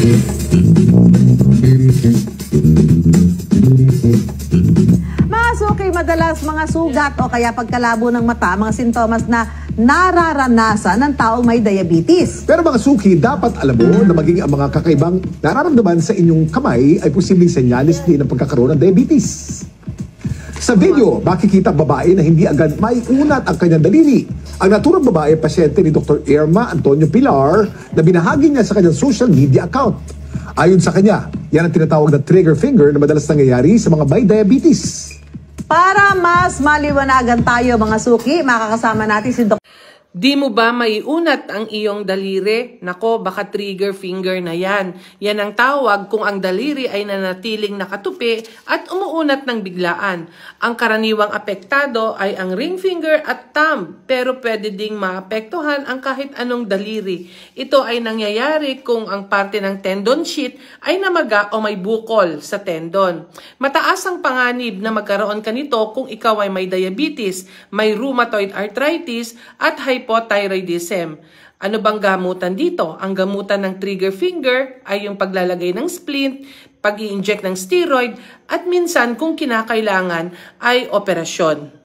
Mga suki, madalas mga sugat o kaya pagkalabo ng mata, mga sintomas na nararanasan ng taong may diabetes. Pero mga suki, dapat alam mo na maging ang mga kakaibang nararamdaman sa inyong kamay ay posibleng senyalis din ng pagkakaroon ng diabetes. Sa video, makikita ang babae na hindi agad may unat ang kanyang daliri. Ang naturang babae ay pasyente ni Dr. Irma Antonio Pilar na binahagi niya sa kanyang social media account. Ayon sa kanya, yan ang tinatawag na trigger finger na madalas nangyayari sa mga may diabetes. Para mas maliwanagan tayo mga suki, makakasama natin si Dr. Di mo ba maiunat ang iyong daliri? Nako, baka trigger finger na yan. Yan ang tawag kung ang daliri ay nanatiling nakatupi at umuunat ng biglaan. Ang karaniwang apektado ay ang ring finger at thumb, pero pwede ding maapektuhan ang kahit anong daliri. Ito ay nangyayari kung ang parte ng tendon sheath ay namaga o may bukol sa tendon. Mataas ang panganib na magkaroon ka nito kung ikaw ay may diabetes, may rheumatoid arthritis at hypothyroidism. Ano bang gamutan dito? Ang gamutan ng trigger finger ay yung paglalagay ng splint, pag-i-inject ng steroid, at minsan kung kinakailangan ay operasyon.